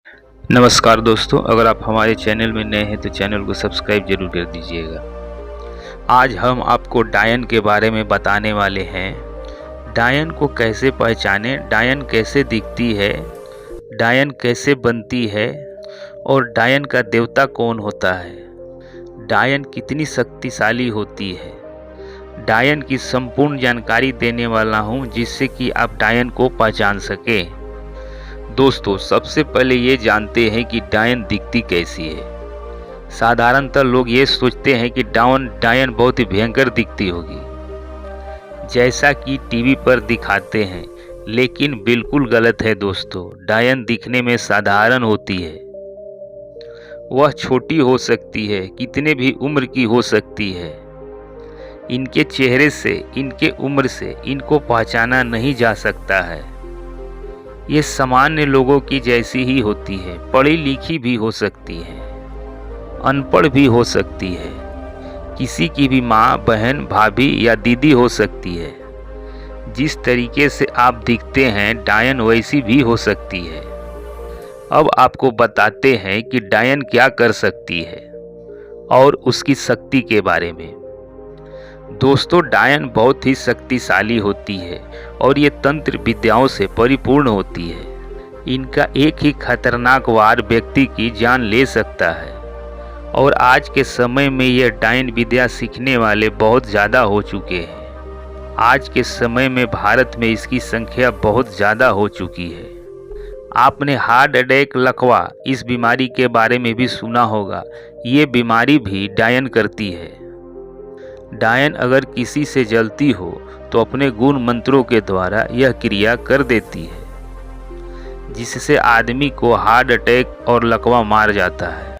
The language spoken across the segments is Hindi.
नमस्कार दोस्तों, अगर आप हमारे चैनल में नए हैं तो चैनल को सब्सक्राइब जरूर कर दीजिएगा। आज हम आपको डायन के बारे में बताने वाले हैं। डायन को कैसे पहचानें, डायन कैसे दिखती है, डायन कैसे बनती है और डायन का देवता कौन होता है, डायन कितनी शक्तिशाली होती है। डायन की संपूर्ण जानकारी देने वाला हूं, जिससे कि आप डायन को पहचान सकें। दोस्तों, सबसे पहले ये जानते हैं कि डायन दिखती कैसी है। साधारणतः लोग ये सोचते हैं कि डायन बहुत ही भयंकर दिखती होगी, जैसा कि टीवी पर दिखाते हैं, लेकिन बिल्कुल गलत है दोस्तों। डायन दिखने में साधारण होती है। वह छोटी हो सकती है, कितने भी उम्र की हो सकती है। इनके चेहरे से, इनके उम्र से इनको पहचाना नहीं जा सकता है। ये सामान्य लोगों की जैसी ही होती है, पढ़ी लिखी भी हो सकती है, अनपढ़ भी हो सकती है, किसी की भी माँ, बहन, भाभी या दीदी हो सकती है। जिस तरीके से आप दिखते हैं, डायन वैसी भी हो सकती है। अब आपको बताते हैं कि डायन क्या कर सकती है और उसकी शक्ति के बारे में। दोस्तों, डायन बहुत ही शक्तिशाली होती है और ये तंत्र विद्याओं से परिपूर्ण होती है। इनका एक ही खतरनाक वार व्यक्ति की जान ले सकता है और आज के समय में यह डायन विद्या सीखने वाले बहुत ज़्यादा हो चुके हैं। आज के समय में भारत में इसकी संख्या बहुत ज़्यादा हो चुकी है। आपने हार्ट अटैक, लकवा, इस बीमारी के बारे में भी सुना होगा। ये बीमारी भी डायन करती है। डायन अगर किसी से जलती हो तो अपने गुण मंत्रों के द्वारा यह क्रिया कर देती है, जिससे आदमी को हार्ट अटैक और लकवा मार जाता है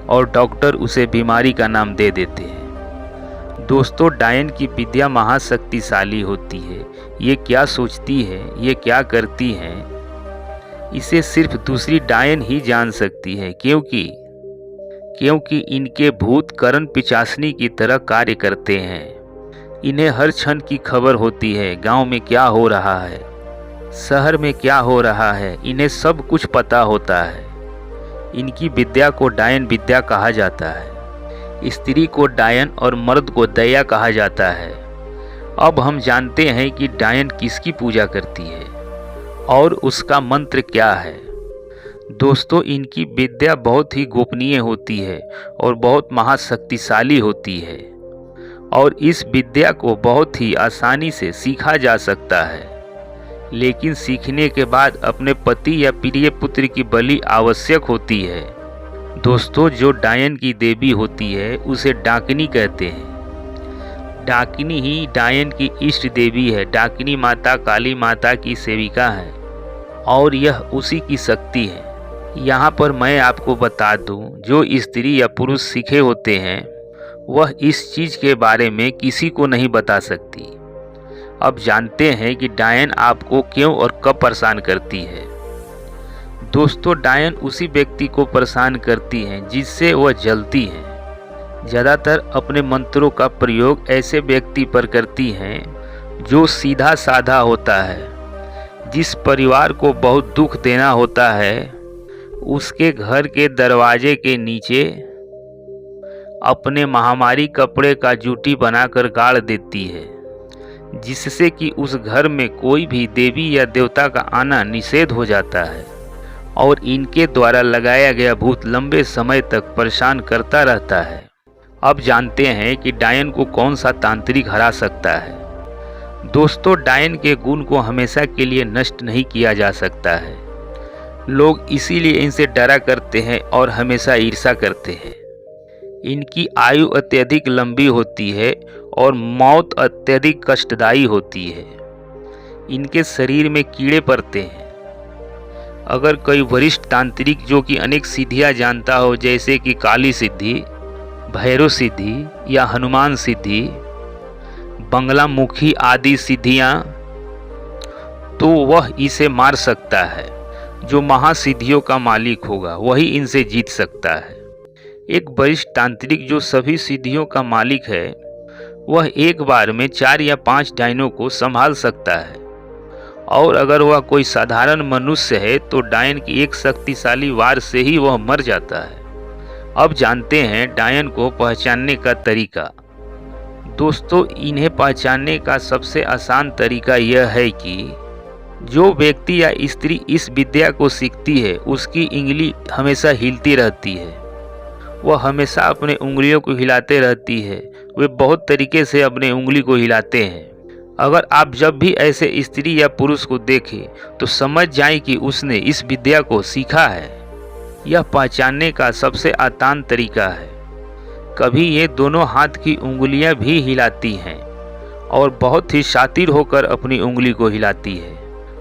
और डॉक्टर उसे बीमारी का नाम दे देते हैं। दोस्तों, डायन की विद्या महाशक्तिशाली होती है। ये क्या सोचती है, ये क्या करती है, इसे सिर्फ दूसरी डायन ही जान सकती है, क्योंकि इनके भूत करण पिचासनी की तरह कार्य करते हैं। इन्हें हर क्षण की खबर होती है। गांव में क्या हो रहा है, शहर में क्या हो रहा है, इन्हें सब कुछ पता होता है। इनकी विद्या को डायन विद्या कहा जाता है। स्त्री को डायन और मर्द को दया कहा जाता है। अब हम जानते हैं कि डायन किसकी पूजा करती है और उसका मंत्र क्या है। दोस्तों, इनकी विद्या बहुत ही गोपनीय होती है और बहुत महाशक्तिशाली होती है और इस विद्या को बहुत ही आसानी से सीखा जा सकता है, लेकिन सीखने के बाद अपने पति या प्रिय पुत्र की बलि आवश्यक होती है। दोस्तों, जो डायन की देवी होती है उसे डाकिनी कहते हैं। डाकिनी ही डायन की इष्ट देवी है। डाकिनी माता काली माता की सेविका है और यह उसी की शक्ति है। यहाँ पर मैं आपको बता दूं, जो स्त्री या पुरुष सीखे होते हैं वह इस चीज़ के बारे में किसी को नहीं बता सकती। अब जानते हैं कि डायन आपको क्यों और कब परेशान करती है। दोस्तों, डायन उसी व्यक्ति को परेशान करती हैं जिससे वह जलती हैं। ज़्यादातर अपने मंत्रों का प्रयोग ऐसे व्यक्ति पर करती हैं जो सीधा साधा होता है। जिस परिवार को बहुत दुख देना होता है, उसके घर के दरवाजे के नीचे अपने महामारी कपड़े का जूटी बनाकर गाड़ देती है, जिससे कि उस घर में कोई भी देवी या देवता का आना निषेध हो जाता है और इनके द्वारा लगाया गया भूत लंबे समय तक परेशान करता रहता है। अब जानते हैं कि डायन को कौन सा तांत्रिक हरा सकता है। दोस्तों, डायन के गुण को हमेशा के लिए नष्ट नहीं किया जा सकता है। लोग इसीलिए इनसे डरा करते हैं और हमेशा ईर्ष्या करते हैं। इनकी आयु अत्यधिक लंबी होती है और मौत अत्यधिक कष्टदायी होती है। इनके शरीर में कीड़े पड़ते हैं। अगर कोई वरिष्ठ तांत्रिक जो कि अनेक सिद्धियां जानता हो, जैसे कि काली सिद्धि, भैरव सिद्धि या हनुमान सिद्धि, बंगलामुखी आदि सिद्धियां, तो वह इसे मार सकता है। जो महासिद्धियों का मालिक होगा वही इनसे जीत सकता है। एक वरिष्ठ तांत्रिक जो सभी सिद्धियों का मालिक है, वह एक बार में 4 या 5 डायनों को संभाल सकता है और अगर वह कोई साधारण मनुष्य है तो डायन की एक शक्तिशाली वार से ही वह मर जाता है। अब जानते हैं डायन को पहचानने का तरीका। दोस्तों, इन्हें पहचानने का सबसे आसान तरीका यह है कि जो व्यक्ति या स्त्री इस विद्या को सीखती है उसकी उंगली हमेशा हिलती रहती है। वह हमेशा अपने उंगलियों को हिलाते रहती है। वे बहुत तरीके से अपने उंगली को हिलाते हैं। अगर आप जब भी ऐसे स्त्री या पुरुष को देखें तो समझ जाएं कि उसने इस विद्या को सीखा है। यह पहचानने का सबसे आसान तरीका है। कभी ये दोनों हाथ की उंगलियां भी हिलाती हैं और बहुत ही शातिर होकर अपनी उंगली को हिलाती है।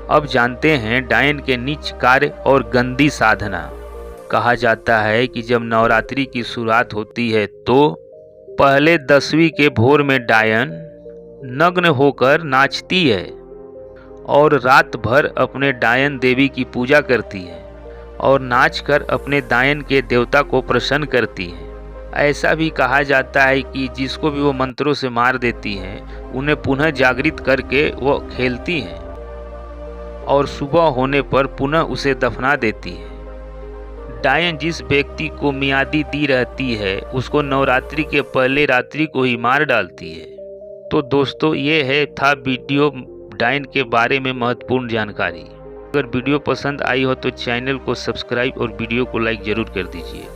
अब जानते हैं डायन के नीच कार्य और गंदी साधना। कहा जाता है कि जब नवरात्रि की शुरुआत होती है तो पहले 10वीं के भोर में डायन नग्न होकर नाचती है और रात भर अपने डायन देवी की पूजा करती है और नाचकर अपने डायन के देवता को प्रसन्न करती है। ऐसा भी कहा जाता है कि जिसको भी वो मंत्रों से मार देती हैं उन्हें पुनः जागृत करके वो खेलती हैं और सुबह होने पर पुनः उसे दफना देती है। डायन जिस व्यक्ति को मियादी दी रहती है उसको नवरात्रि के पहले रात्रि को ही मार डालती है। तो दोस्तों, ये था वीडियो डायन के बारे में महत्वपूर्ण जानकारी। अगर वीडियो पसंद आई हो तो चैनल को सब्सक्राइब और वीडियो को लाइक ज़रूर कर दीजिए।